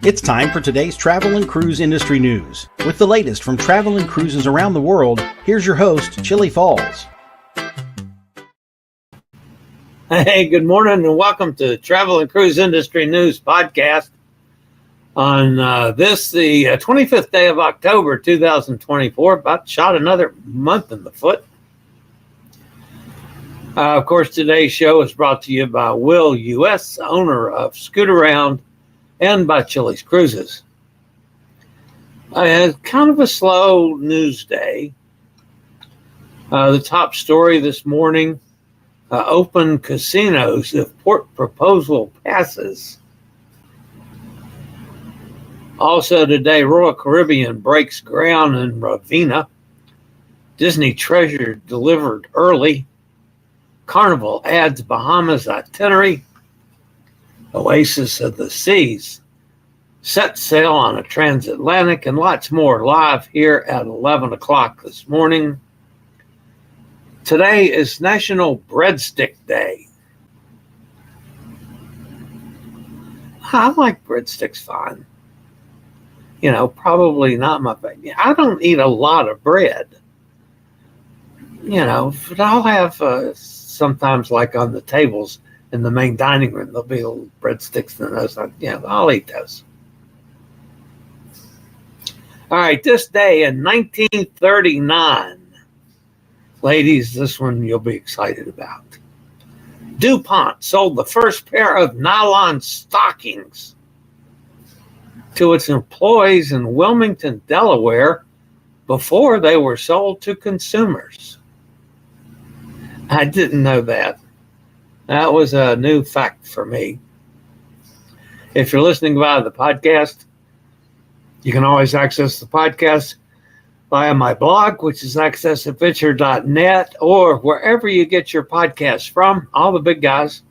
It's time for today's travel and cruise industry news. With the latest from travel and cruises around the world, here's your host, Chillie Falls. Hey, good morning and welcome to Travel and Cruise Industry News Podcast on the 25th day of October 2024. About shot another month in the foot. Of course, today's show is brought to you by Will U.S., owner of Scoot Around, and by Chillie's Cruises. I had kind of a slow news day. The top story this morning, open casinos if port proposal passes. Also today, Royal Caribbean breaks ground in Ravenna. Disney Treasure delivered early. Carnival adds Bahamas itinerary. Oasis of the Seas set sail on a Transatlantic, and lots more live here at 11 o'clock this morning. Today is National Breadstick Day. I like breadsticks fine. You know, probably not my favorite. I don't eat a lot of bread. You know, but I'll have sometimes, like on the tables in the main dining room, there'll be little breadsticks and those. I'll eat those. All right, this day in 1939. Ladies, this one you'll be excited about. DuPont sold the first pair of nylon stockings to its employees in Wilmington, Delaware, before they were sold to consumers. I didn't know that. That was a new fact for me. If you're listening via the podcast, you can always access the podcast via my blog, which is accessadventure.net, or wherever you get your podcasts from, all the big guys.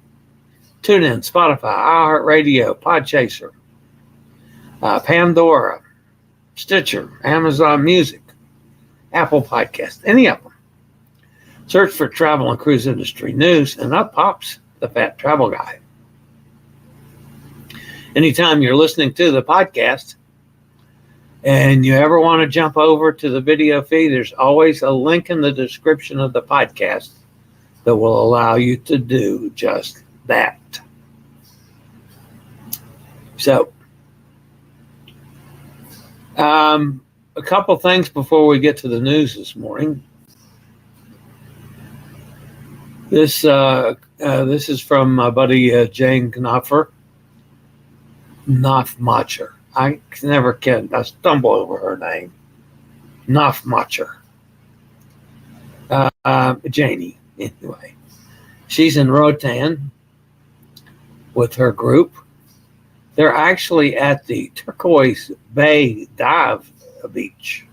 TuneIn, Spotify, iHeartRadio, Podchaser, Pandora, Stitcher, Amazon Music, Apple Podcast, any of them. Search for Travel and Cruise Industry News, and up pops the Fat Travel Guy. Anytime you're listening to the podcast and you ever want to jump over to the video feed, there's always a link in the description of the podcast that will allow you to do just that. So, a couple things before we get to the news this morning. This is from my buddy Jane Knopfmacher. I never can. I stumble over her name. Knopfmacher. Janie, anyway. She's in Roatan with her group. They're actually at the Turquoise Bay Dive Beach.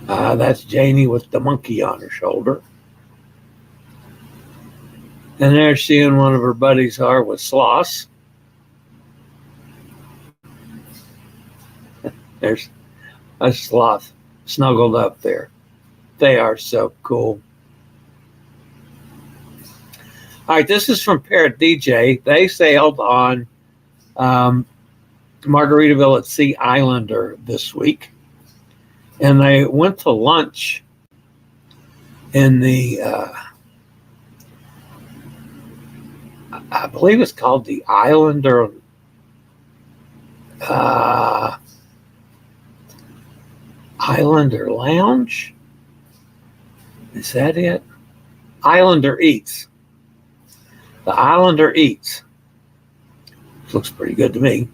That's Janie with the monkey on her shoulder. And there she and one of her buddies are with Sloss. There's a sloth snuggled up there. They are so cool. All right, this is from Parrot DJ. They sailed on Margaritaville at Sea Islander this week. And they went to lunch in the... I believe it's called the Islander Islander Lounge. Is that it? Islander Eats. The Islander Eats. Looks pretty good to me.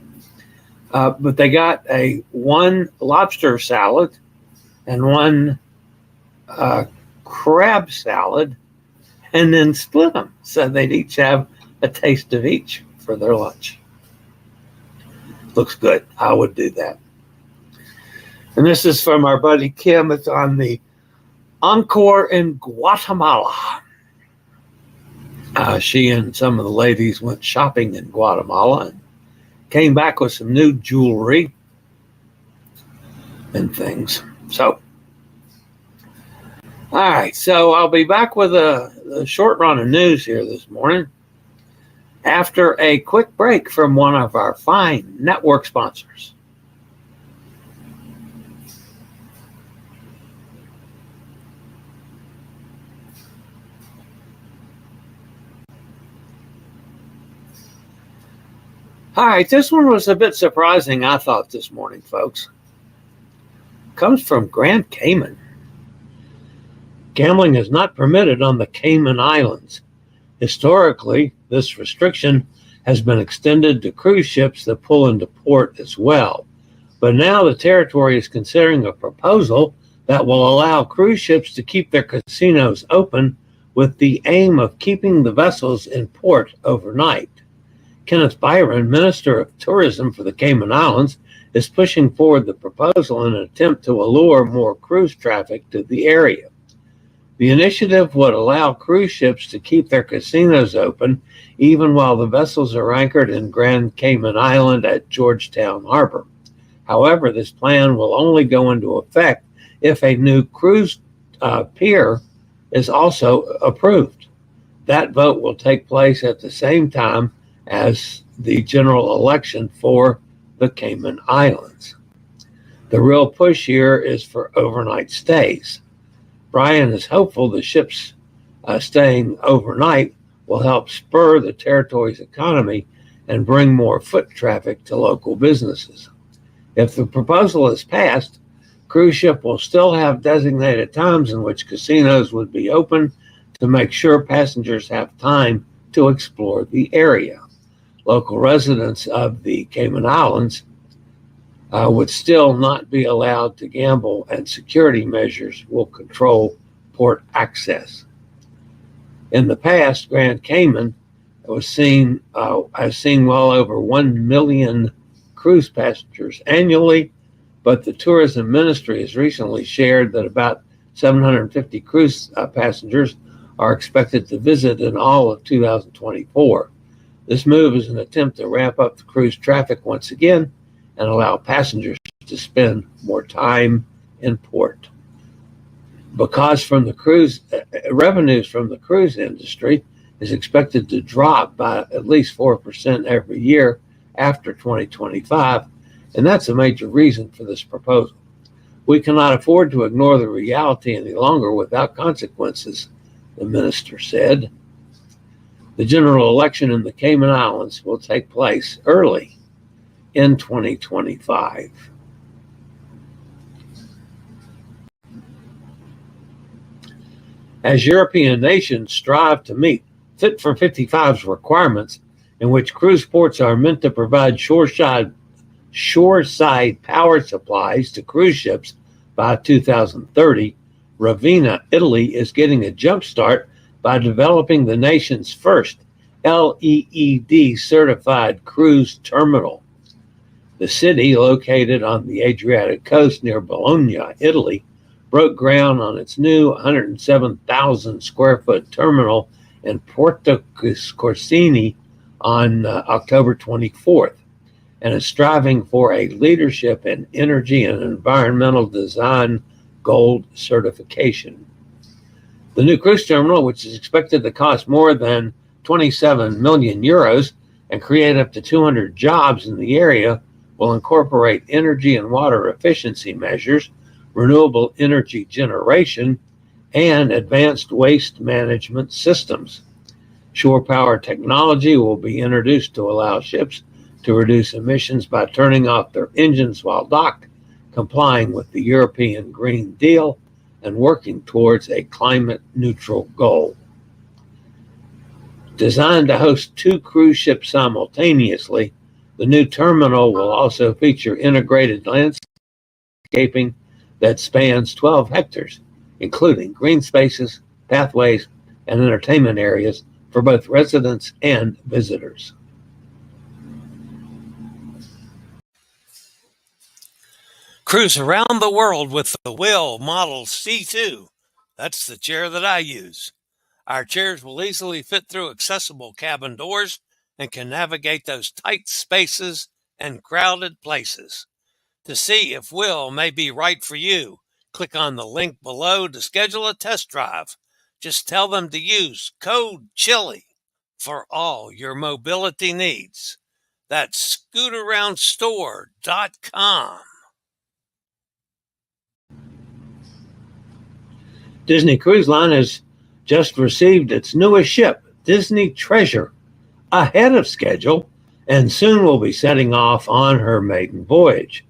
But they got one lobster salad and one crab salad, and then split them so they'd each have a taste of each for their lunch. Looks good. I would do that. And this is from our buddy Kim. It's on the Encore in Guatemala. She and some of the ladies went shopping in Guatemala and came back with some new jewelry and things. So, all right. So I'll be back with a short run of news here this morning. after a quick break from one of our fine network sponsors. All right, this one was a bit surprising, I thought, this morning, folks. Comes from Grand Cayman. Gambling is not permitted on the Cayman Islands. Historically, this restriction has been extended to cruise ships that pull into port as well. But now the territory is considering a proposal that will allow cruise ships to keep their casinos open with the aim of keeping the vessels in port overnight. Kenneth Byron, Minister of Tourism for the Cayman Islands, is pushing forward the proposal in an attempt to allure more cruise traffic to the area. The initiative would allow cruise ships to keep their casinos open even while the vessels are anchored in Grand Cayman Island at Georgetown Harbor. However, this plan will only go into effect if a new cruise pier is also approved. That vote will take place at the same time as the general election for the Cayman Islands. The real push here is for overnight stays. Brian is hopeful the ships staying overnight will help spur the territory's economy and bring more foot traffic to local businesses. If the proposal is passed, cruise ship will still have designated times in which casinos would be open to make sure passengers have time to explore the area. Local residents of the Cayman Islands would still not be allowed to gamble, and security measures will control port access. In the past, Grand Cayman has seen well over 1 million cruise passengers annually, but the tourism ministry has recently shared that about 750 cruise passengers are expected to visit in all of 2024. This move is an attempt to ramp up the cruise traffic once again and allow passengers to spend more time in port. Because from the cruise revenues from the cruise industry is expected to drop by at least 4% every year after 2025, and that's a major reason for this proposal. We cannot afford to ignore the reality any longer without consequences, the minister said. The general election in the Cayman Islands will take place early in 2025. As European nations strive to meet Fit for 55's requirements, in which cruise ports are meant to provide shoreside power supplies to cruise ships by 2030, Ravenna, Italy, is getting a jump start by developing the nation's first LEED certified cruise terminal. The city, located on the Adriatic coast near Bologna, Italy, broke ground on its new 107,000 square foot terminal in Porto Corsini on October 24th, and is striving for a leadership in energy and environmental design gold certification. The new cruise terminal, which is expected to cost more than 27 million euros and create up to 200 jobs in the area, will incorporate energy and water efficiency measures, renewable energy generation, and advanced waste management systems. Shore power technology will be introduced to allow ships to reduce emissions by turning off their engines while docked, complying with the European Green Deal, and working towards a climate-neutral goal. Designed to host 2 cruise ships simultaneously, the new terminal will also feature integrated landscaping that spans 12 hectares, including green spaces, pathways, and entertainment areas for both residents and visitors. Cruise around the world with the Will Model C2. That's the chair that I use. Our chairs will easily fit through accessible cabin doors and can navigate those tight spaces and crowded places. To see if Will may be right for you, click on the link below to schedule a test drive. Just tell them to use code Chillie for all your mobility needs. That's scootaroundstore.com. Disney Cruise Line has just received its newest ship, Disney Treasure, ahead of schedule, and soon will be setting off on her maiden voyage.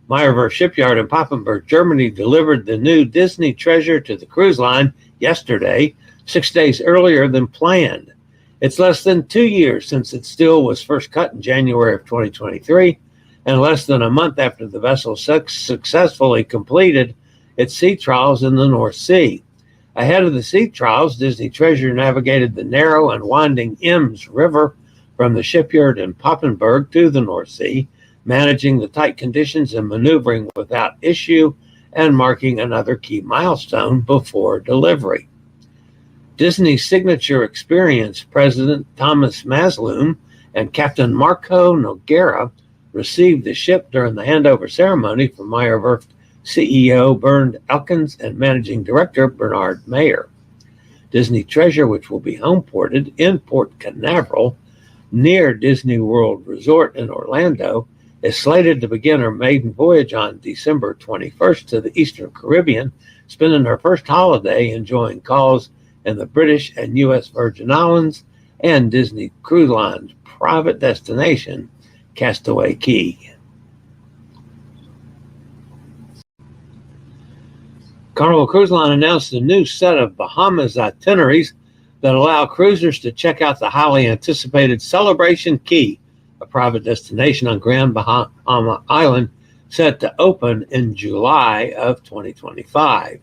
Meyerwerf Shipyard in Papenburg, Germany delivered the new Disney Treasure to the cruise line yesterday, 6 days earlier than planned. It's less than 2 years since its steel was first cut in January of 2023, and less than a month after the vessel successfully completed its sea trials in the North Sea. Ahead of the sea trials, Disney Treasure navigated the narrow and winding Ems River from the shipyard in Papenburg to the North Sea, managing the tight conditions and maneuvering without issue and marking another key milestone before delivery. Disney's Signature Experience President Thomas Masloom and Captain Marco Noguera received the ship during the handover ceremony from Meyerwerf CEO Bernd Elkins and Managing Director Bernard Mayer. Disney Treasure, which will be home ported in Port Canaveral near Disney World Resort in Orlando, is slated to begin her maiden voyage on December 21st to the Eastern Caribbean, spending her first holiday enjoying calls in the British and U.S. Virgin Islands and Disney Cruise Line's private destination, Castaway Cay. Carnival Cruise Line announced a new set of Bahamas itineraries that allow cruisers to check out the highly anticipated Celebration Cay, a private destination on Grand Bahama Island set to open in July of 2025.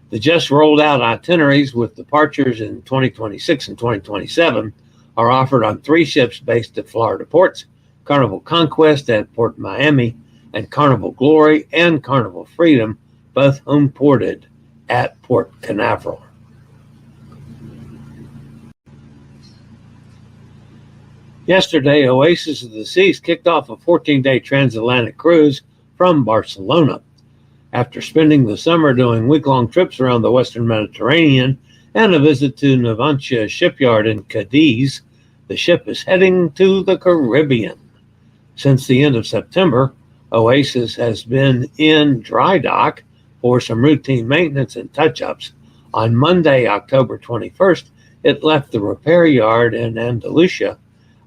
The just rolled out itineraries with departures in 2026 and 2027 are offered on 3 ships based at Florida ports: Carnival Conquest at Port Miami and Carnival Glory and Carnival Freedom, both home ported at Port Canaveral. Yesterday, Oasis of the Seas kicked off a 14-day transatlantic cruise from Barcelona. After spending the summer doing week-long trips around the Western Mediterranean and a visit to Navantia shipyard in Cadiz, the ship is heading to the Caribbean. Since the end of September, Oasis has been in dry dock for some routine maintenance and touch-ups. On Monday, October 21st, it left the repair yard in Andalusia,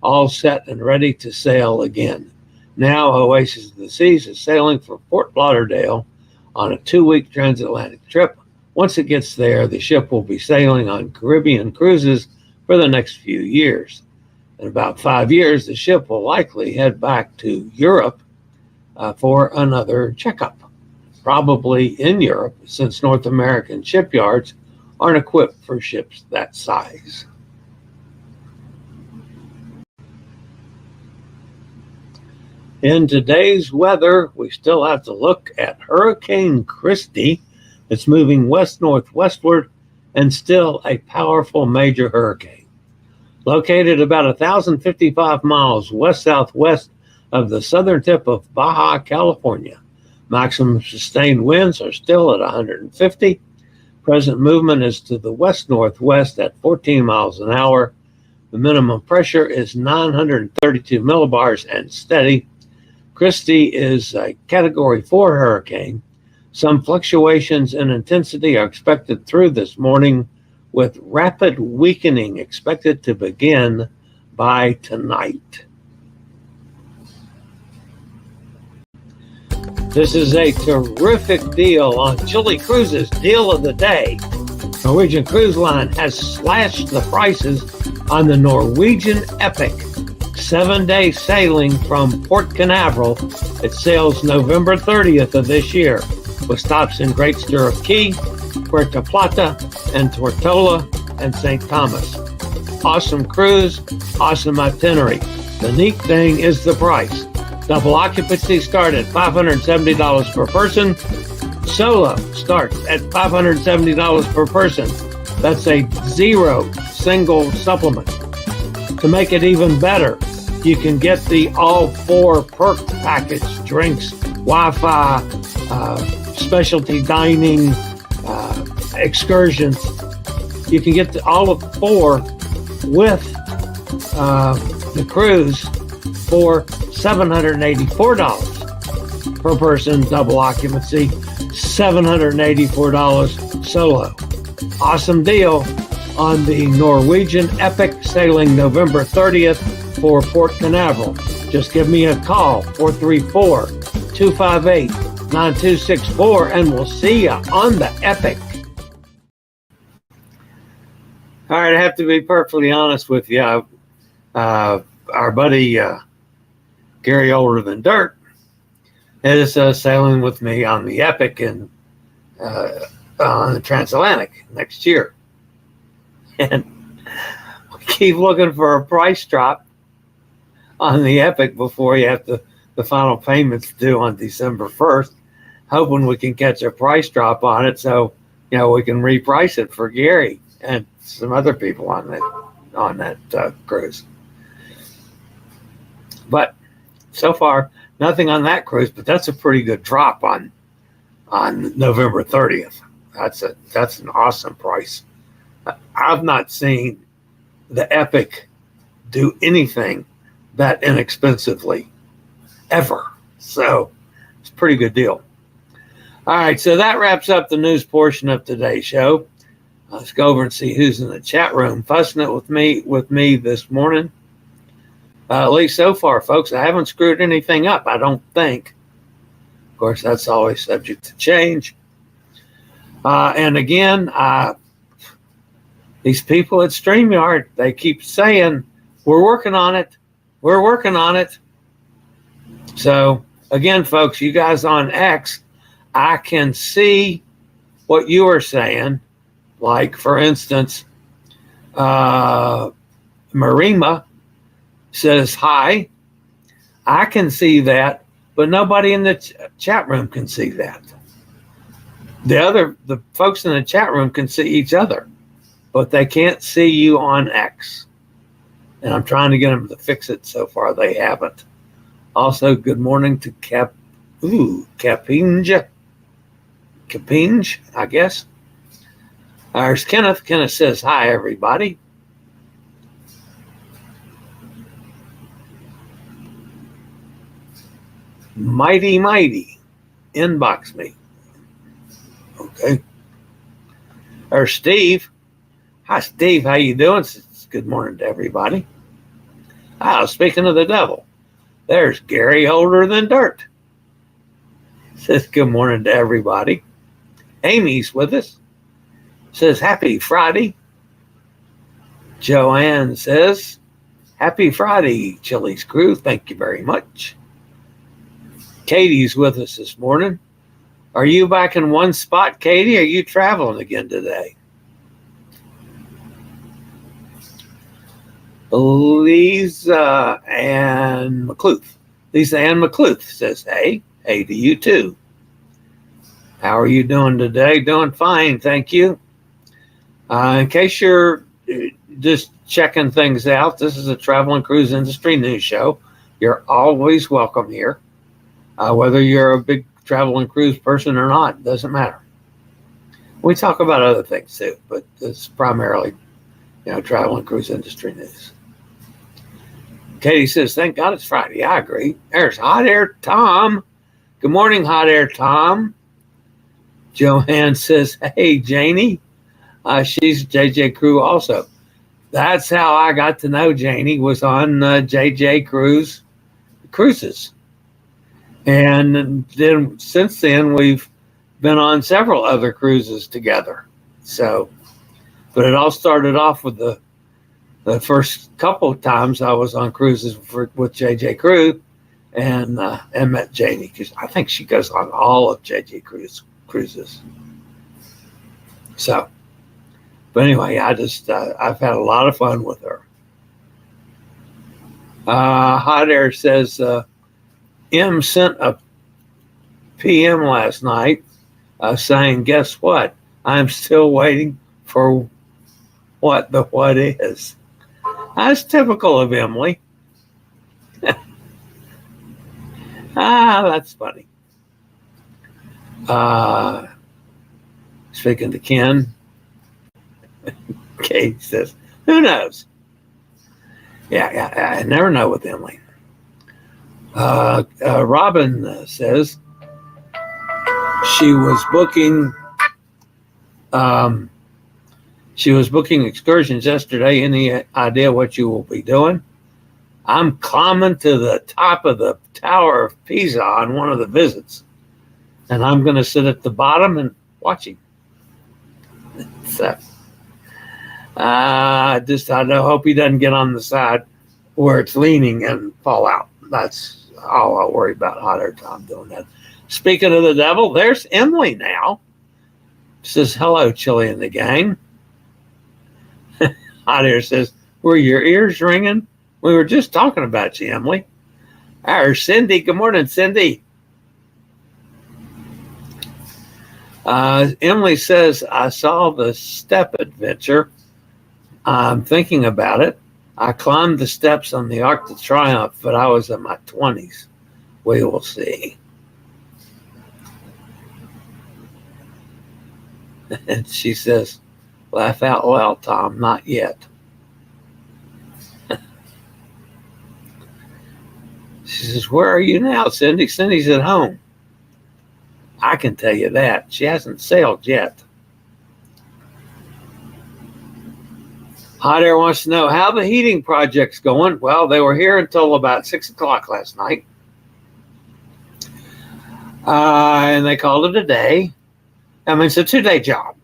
all set and ready to sail again. Now, Oasis of the Seas is sailing for Fort Lauderdale on a 2-week transatlantic trip. Once it gets there, the ship will be sailing on Caribbean cruises for the next few years. In about 5 years, the ship will likely head back to Europe for another checkup, probably in Europe, since North American shipyards aren't equipped for ships that size. In today's weather, we still have to look at Hurricane Christy. It's moving west-northwestward and still a powerful major hurricane. Located about 1,055 miles west-southwest of the southern tip of Baja California, maximum sustained winds are still at 150. Present movement is to the west-northwest at 14 miles an hour. The minimum pressure is 932 millibars and steady. Christy is a Category 4 hurricane. Some fluctuations in intensity are expected through this morning, with rapid weakening expected to begin by tonight. This is a terrific deal on Chillie Cruises Deal of the Day. Norwegian Cruise Line has slashed the prices on the Norwegian Epic 7-day sailing from Port Canaveral. It sails November 30th of this year, with stops in Great Stirrup Cay, Puerto Plata, and Tortola, and St. Thomas. Awesome cruise, awesome itinerary. The neat thing is the price. Double occupancy start at $570 per person. Solo starts at $570 per person. That's a zero single supplement. To make it even better, you can get the all 4 perk package: drinks, Wi-Fi, specialty dining, excursions. You can get all of 4 with the cruise for $784 per person, double occupancy, $784 solo. Awesome deal on the Norwegian Epic sailing November 30th for Port Canaveral. Just give me a call, 434-258-9264, and we'll see you on the Epic. All right, I have to be perfectly honest with you. Our buddy Gary Older Than Dirt is sailing with me on the Epic and on the Transatlantic next year. And we keep looking for a price drop on the Epic before you have the final payments due on December 1st, hoping we can catch a price drop on it so, we can reprice it for Gary and some other people on that cruise. But so far, nothing on that cruise, but that's a pretty good drop on November 30th. That's an awesome price. I've not seen the Epic do anything that inexpensively ever. So it's a pretty good deal. All right, so that wraps up the news portion of today's show. Let's go over and see who's in the chat room fussing it with me this morning. At least so far, folks, I haven't screwed anything up, I don't think. Of course, that's always subject to change. And again, these people at StreamYard, they keep saying, we're working on it. We're working on it. So, again, folks, you guys on X, I can see what you are saying. Like, for instance, Marima says hi. I can see that, but nobody in the chat room can see that. The folks in the chat room can see each other, but they can't see you on X. And I'm trying to get them to fix it. So far, they haven't. Also, good morning to Capinge, I guess. There's Kenneth. Kenneth says, hi, everybody. Mighty, inbox me. Okay. There's Steve. Hi, Steve. How you doing? Good morning to everybody. Speaking of the devil, there's Gary Older Than Dirt. Says good morning to everybody. Amy's with us. Says happy Friday. Joanne says happy Friday, Chillie's crew. Thank you very much. Katie's with us this morning. Are you back in one spot, Katie? Are you traveling again today? Lisa Ann McCluth. Lisa Ann McCluth says, hey to you too. How are you doing today? Doing fine, thank you. In case you're just checking things out, this is a travel and cruise industry news show. You're always welcome here. Whether you're a big travel and cruise person or not, doesn't matter. We talk about other things too, but it's primarily, travel and cruise industry news. Katie says, thank God it's Friday. I agree. There's Hot Air Tom. Good morning, Hot Air Tom. Joanne says, hey, Janie. She's JJ Crew also. That's how I got to know Janie, was on JJ Cruises. And then since then, we've been on several other cruises together. So, but it all started off with the first couple of times I was on cruises with JJ Crew and met Janie, because I think she goes on all of JJ cruises. So, but anyway, I've had a lot of fun with her. Hot Air says, M sent a PM last night saying, guess what? I'm still waiting for what is. That's typical of Emily. That's funny. Speaking to Ken, Kate says, who knows? Yeah. I never know with Emily. Robin says she was booking. She was booking excursions yesterday. Any idea what you will be doing? I'm climbing to the top of the Tower of Pisa on one of the visits, and I'm going to sit at the bottom and watch him. So, I hope he doesn't get on the side where it's leaning and fall out. That's all I'll worry about. Hot air time doing that. Speaking of the devil, there's Emily now. Says, hello, Chillie and the gang. Hot air says, were your ears ringing? We were just talking about you, Emily. There's Cindy. Good morning, Cindy. Emily says, I saw the step adventure. I'm thinking about it. I climbed the steps on the Arc de Triomphe, but I was in my 20s. We will see. And she says, laugh out loud, Tom, not yet. She says, where are you now, Cindy? Cindy's at home. I can tell you that. She hasn't sailed yet. Hot Air wants to know how the heating project's going. Well, they were here until about 6 o'clock last night. And they called it a day. I mean, it's a 2-day job.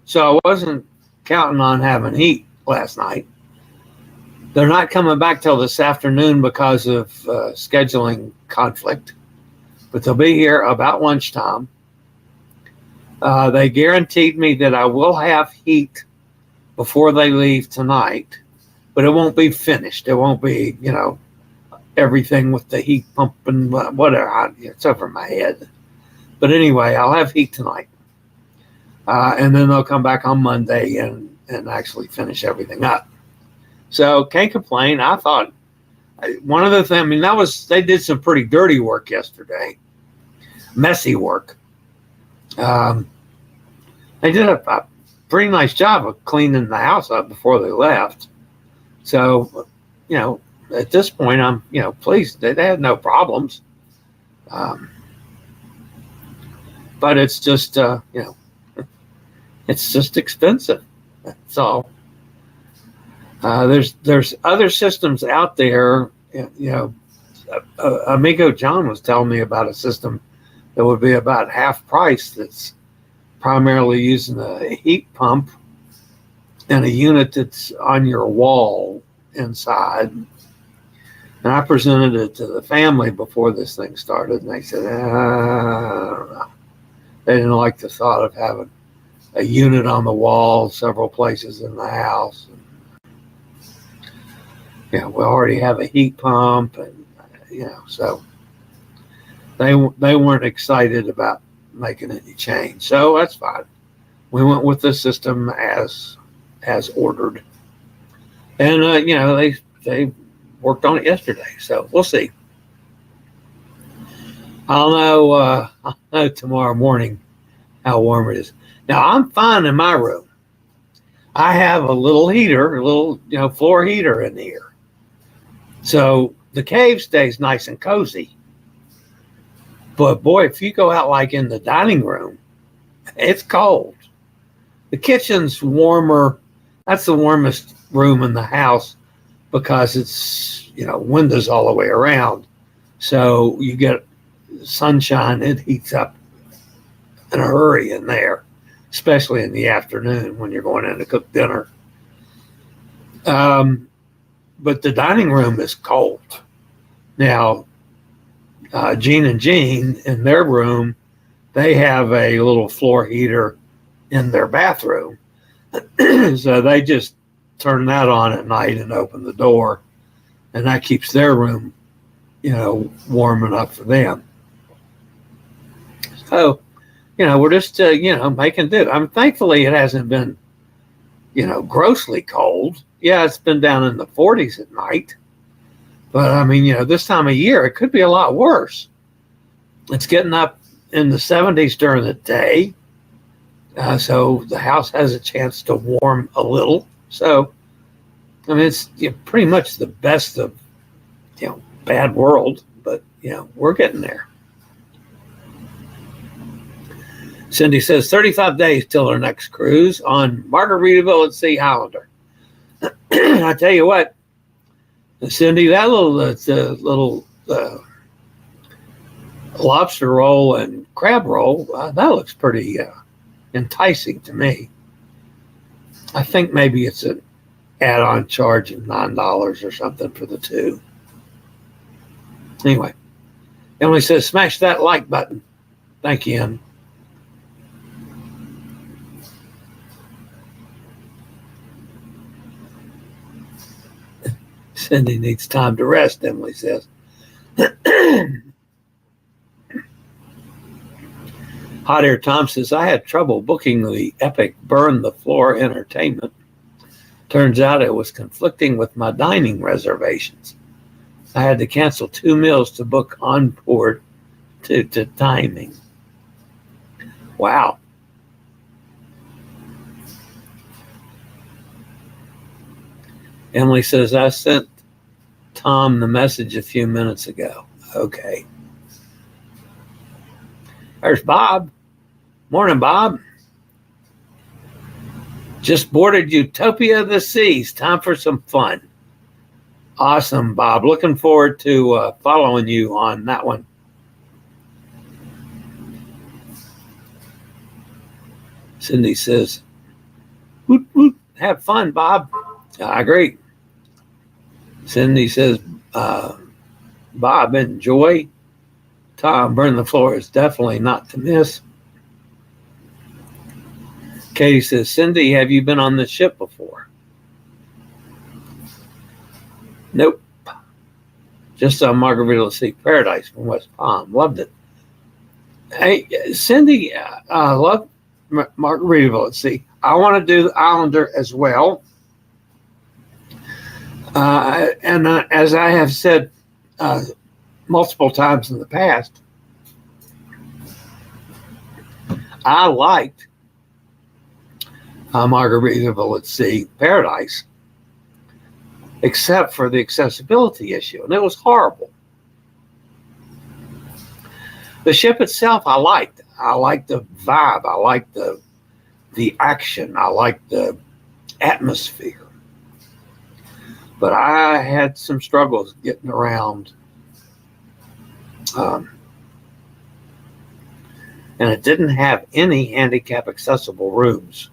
So I wasn't counting on having heat last night. They're not coming back till this afternoon because of scheduling conflict. But they'll be here about lunchtime. They guaranteed me that I will have heat before they leave tonight, but it won't be finished. It won't be, everything with the heat pump and whatever. It's over my head. But anyway, I'll have heat tonight. And then they'll come back on Monday and actually finish everything up. So can't complain. I thought one of the things, they did some pretty dirty work yesterday. Messy work. They did a pretty nice job of cleaning the house up before they left. So, at this point, I'm, pleased. They had no problems. But it's just, it's just expensive. That's all. There's other systems out there. Amigo John was telling me about a system that would be about half price. That's primarily using a heat pump and a unit that's on your wall inside. And I presented it to the family before this thing started, and they said, I don't know. They didn't like the thought of having a unit on the wall several places in the house. We already have a heat pump, and so they weren't excited about making any change. So that's fine. We went with the system as ordered, and they worked on it yesterday. So we'll see. I'll know tomorrow morning how warm it is. Now I'm fine in my room. I have a little heater, a little floor heater in here. So the cave stays nice and cozy. But boy, if you go out like in the dining room, it's cold. The kitchen's warmer. That's the warmest room in the house because it's, windows all the way around. So you get sunshine, it heats up in a hurry in there, especially in the afternoon when you're going in to cook dinner. But the dining room is cold. Now, Gene and Jean, in their room, they have a little floor heater in their bathroom. So they just turn that on at night and open the door. And that keeps their room, warm enough for them. So, we're just, making do. Thankfully it hasn't been, grossly cold. Yeah, it's been down in the 40s at night. But, this time of year, it could be a lot worse. It's getting up in the 70s during the day. So the house has a chance to warm a little. So I mean, it's pretty much the best of, bad world, but, we're getting there. Cindy says 35 days till our next cruise on Margaritaville at Sea Highlander. I tell you what, Cindy, that little lobster roll and crab roll, that looks pretty enticing to me. I think maybe it's an add-on charge of $9 or something for the two. Anyway, Emily says, smash that like button. Thank you, Em. Cindy needs time to rest, Emily says. Hot Air Tom says, I had trouble booking the epic Burn the Floor entertainment. Turns out it was conflicting with my dining reservations. I had to cancel 2 meals to book on board to timing. Wow. Emily says, I sent Tom the message a few minutes ago. Okay. There's Bob. Morning, Bob. Just boarded Utopia of the Seas. Time for some fun. Awesome, Bob. Looking forward to following you on that one. Cindy says, woot, woot, have fun, Bob. I agree. Cindy says, Bob, enjoy. Tom, Burn the Floor is definitely not to miss. Katie says, Cindy, have you been on the ship before? Nope. Just on Margaritaville Sea Paradise from West Palm. Loved it. Hey, Cindy, I love Margaritaville at Sea. I want to do the Islander as well. And as I have said multiple times in the past, I liked Margaritaville at Sea Paradise, except for the accessibility issue, and it was horrible. The ship itself, I liked. I liked the vibe. I liked the action. I liked the atmosphere. But I had some struggles getting around. And it didn't have any handicap accessible rooms.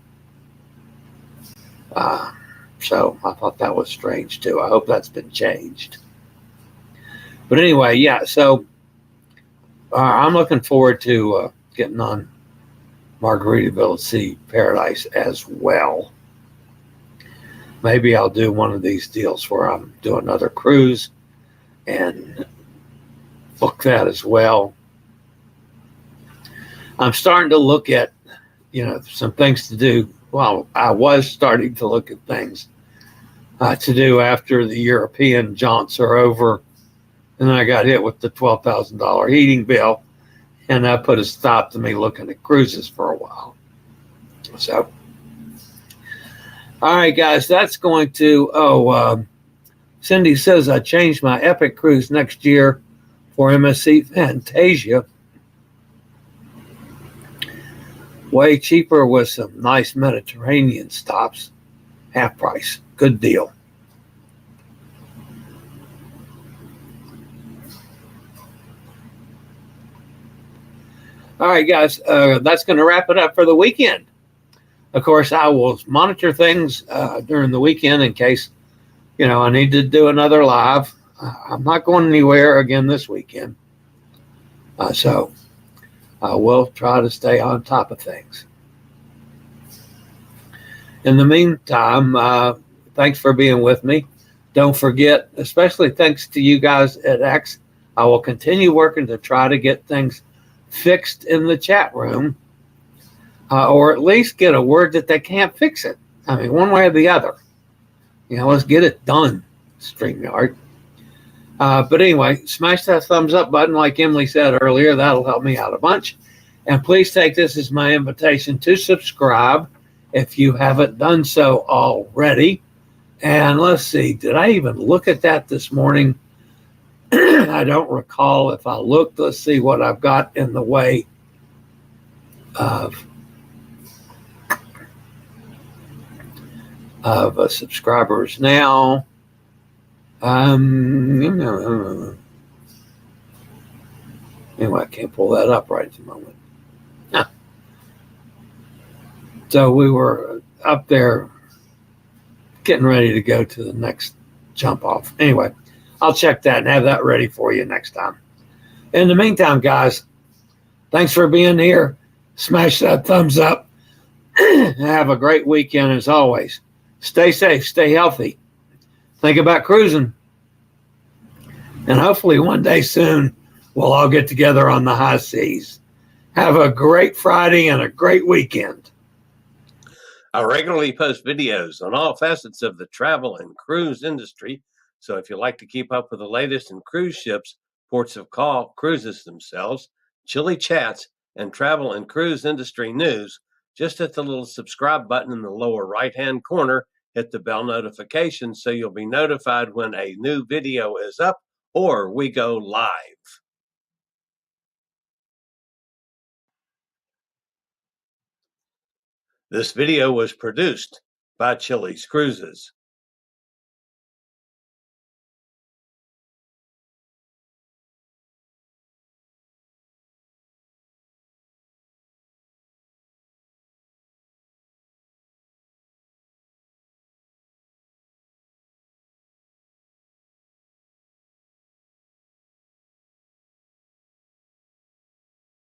So I thought that was strange too. I hope that's been changed. But anyway, yeah, so I'm looking forward to getting on Margaritaville at Sea Paradise as well. Maybe I'll do one of these deals where I'm doing another cruise and book that as well. I'm starting to look at, some things to do. Well, I was starting to look at things to do after the European jaunts are over. And then I got hit with the $12,000 heating bill. And that put a stop to me looking at cruises for a while. So, all right, guys, that's going to, Cindy says I changed my Epic cruise next year for MSC Fantasia. Way cheaper with some nice Mediterranean stops. Half price. Good deal. All right, guys, that's going to wrap it up for the weekend. Of course, I will monitor things during the weekend in case, I need to do another live. I'm not going anywhere again this weekend. So I will try to stay on top of things. In the meantime, thanks for being with me. Don't forget, especially thanks to you guys at X, I will continue working to try to get things fixed in the chat room, or at least get a word that they can't fix it. I mean, one way or the other. Let's get it done, StreamYard. But anyway, smash that thumbs up button like Emily said earlier. That'll help me out a bunch. And please take this as my invitation to subscribe if you haven't done so already. And let's see, did I even look at that this morning? I don't recall if I looked. Let's see what I've got in the way of subscribers now. Anyway, I can't pull that up right at the moment. Huh. So we were up there getting ready to go to the next jump off. Anyway, I'll check that and have that ready for you next time. In the meantime, guys, thanks for being here. Smash that thumbs up. Have a great weekend as always. Stay safe, stay healthy. Think about cruising. And hopefully one day soon, we'll all get together on the high seas. Have a great Friday and a great weekend. I regularly post videos on all facets of the travel and cruise industry. So if you like to keep up with the latest in cruise ships, ports of call, cruises themselves, Chillie chats, and travel and cruise industry news, just hit the little subscribe button in the lower right-hand corner, hit the bell notification so you'll be notified when a new video is up or we go live. This video was produced by Chillie's Cruises.